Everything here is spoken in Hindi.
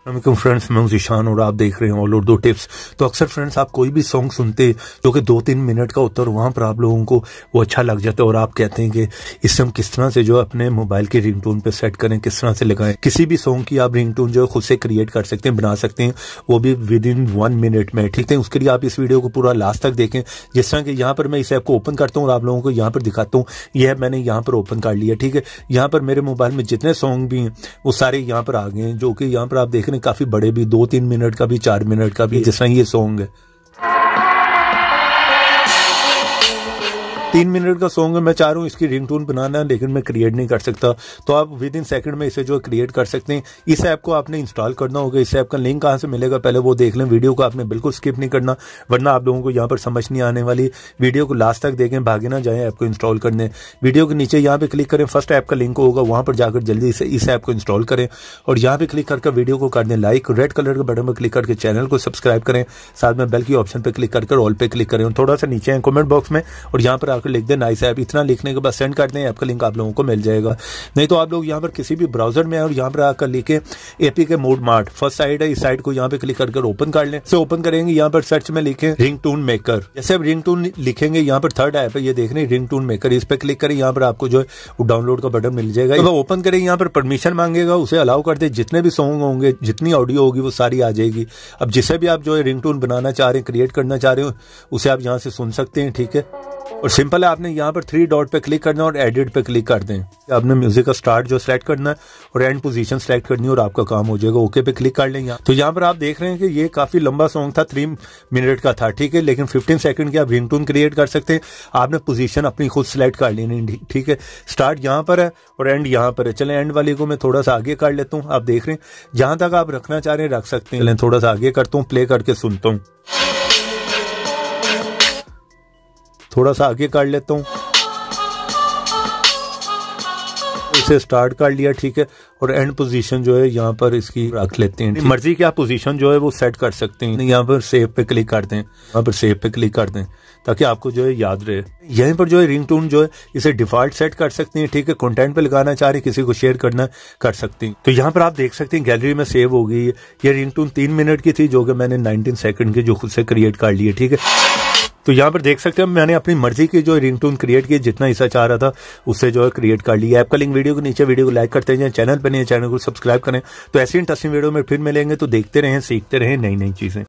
फ्रेंड्स, मैं हूं ज़ीशान और आप देख रहे हैं ऑल उर्दू टिप्स। तो अक्सर फ्रेंड्स, आप कोई भी सॉन्ग सुनते जो कि 2-3 मिनट का होता है और वहां पर आप लोगों को वो अच्छा लग जाता है और आप कहते हैं कि इससे हम किस तरह से जो अपने मोबाइल की रिंगटोन पे सेट करें, किस तरह से लगाएं। किसी भी सॉन्ग की आप रिंगटोन जो है खुद से क्रिएट कर सकते हैं, बना सकते हैं, वो भी विद इन 1 मिनट में। ठीक है, उसके लिए आप इस वीडियो को पूरा लास्ट तक देखें। जिस तरह कि यहाँ पर मैं इस ऐप को ओपन करता हूँ और आप लोगों को यहाँ पर दिखाता हूँ। यह ऐप मैंने यहाँ पर ओपन कर लिया। ठीक है, यहाँ पर मेरे मोबाइल में जितने सॉन्ग भी हैं वो सारे यहाँ पर आ गए हैं, जो कि यहाँ पर आप देख रहे हैं काफी बड़े भी, 2-3 मिनट का भी, 4 मिनट का भी, जैसा ये सॉन्ग है। 3 मिनट का सॉन्ग है, मैं चाह रहा हूँ इसकी रिंगटोन बनाना, लेकिन मैं क्रिएट नहीं कर सकता। तो आप विद इन सेकंड में इसे जो क्रिएट कर सकते हैं। इस ऐप को आपने इंस्टॉल करना होगा। इस ऐप का लिंक कहाँ से मिलेगा पहले वो देख लें। वीडियो को आपने बिल्कुल स्किप नहीं करना, वरना आप लोगों को यहाँ पर समझ नहीं आने वाली। वीडियो को लास्ट तक देखें, भागे ना जाए ऐप को इंस्टॉल करने। वीडियो के नीचे यहाँ पे क्लिक करें, फर्स्ट ऐप का लिंक होगा, वहां पर जाकर जल्दी से इस ऐप को इंस्टॉल करें और यहाँ पे क्लिक करके वीडियो को कर दें लाइक। रेड कलर के बटन पर क्लिक करके चैनल को सब्सक्राइब करें, साथ में बेल की ऑप्शन पर क्लिक करके ऑल पे क्लिक करें। थोड़ा सा नीचे है कमेंट बॉक्स में और यहाँ पर आकर लिख दें नाइस ऐप। इतना लिखने के बाद सेंड कर दें, ऐप का लिंक आप लोगों को मिल जाएगा। नहीं तो आप लोग यहाँ पर किसी भी ब्राउजर में और यहाँ पर आकर लिखे APK mode mart, first side है, इस साइड को यहाँ पे क्लिक करके ओपन कर लें। इसे ओपन करेंगे, यहाँ पर सर्च में लिखें रिंगटोन मेकर। जैसे अब रिंगटोन लिखेंगे, यहाँ पर थर्ड ऐप है, ये देख रहे हैं रिंगटोन मेकर, इस पे क्लिक करें। यहाँ पर आपको जो है वो डाउनलोड का बटन मिल जाएगा। तो ओपन करेंगे, यहाँ पर परमिशन मांगेगा, उसे अलाउ कर दे। जितने भी सॉन्ग होंगे, जितनी ऑडियो होगी वो सारी आ जाएगी। अब जिसे भी आप जो है रिंगटोन बनाना चाह रहे हैं, क्रिएट करना चाह रहे हो, उसे आप यहाँ से सुन सकते हैं। ठीक है, और सिंपल है, आपने यहाँ पर 3 डॉट पे क्लिक करना और एडिट पे क्लिक कर दें। आपने म्यूजिक का स्टार्ट जो सेलेक्ट करना है और एंड पोजीशन सेलेक्ट करनी है और आपका काम हो जाएगा। ओके पे क्लिक कर लें। तो यहाँ पर आप देख रहे हैं कि ये काफी लंबा सॉन्ग था, 3 मिनट का था। ठीक है, लेकिन 15 सेकंड की आप रिंगटोन क्रिएट कर सकते हैं। आपने पोजीशन अपनी खुद सेलेक्ट कर लेनी। ठीक है, स्टार्ट यहाँ पर है और एंड यहाँ पर है। चले एंड वाले को मैं थोड़ा सा आगे कर लेता हूँ। आप देख रहे हैं जहां तक आप रखना चाह रहे हैं रख सकते हैं। थोड़ा सा आगे करता हूँ, प्ले करके सुनता हूँ, थोड़ा सा आगे कर लेता हूँ, इसे स्टार्ट कर लिया। ठीक है, और एंड पोजीशन जो है यहाँ पर इसकी रख लेते हैं। मर्जी की आप पोजीशन जो है वो सेट कर सकते हैं। यहाँ पर सेव पे क्लिक कर दें, यहाँ पर सेव पे क्लिक कर दें ताकि आपको जो है याद रहे। यहीं पर जो है रिंगटोन जो है इसे डिफॉल्ट सेट कर सकते हैं। ठीक है, कंटेंट पे लगाना चाह रहे हैं, किसी को शेयर करना कर सकते हैं। तो यहाँ पर आप देख सकते हैं गैलरी में सेव हो गई है। ये रिंगटोन 3 मिनट की थी, जो कि मैंने 19 सेकंड की जो खुद से क्रिएट कर ली है। ठीक है, तो यहाँ पर देख सकते हैं मैंने अपनी मर्जी की जो रिंगटोन क्रिएट की, जितना हिस्सा चाह रहा था उससे जो है क्रिएट कर लिया। ऐप का लिंक वीडियो के नीचे, वीडियो को लाइक करते हैं, चैनल पर नहीं है चैनल को सब्सक्राइब करें। तो ऐसी इंटरेस्टिंग वीडियो में फिर मिलेंगे। तो देखते रहें, सीखते रहें नई नई चीजें।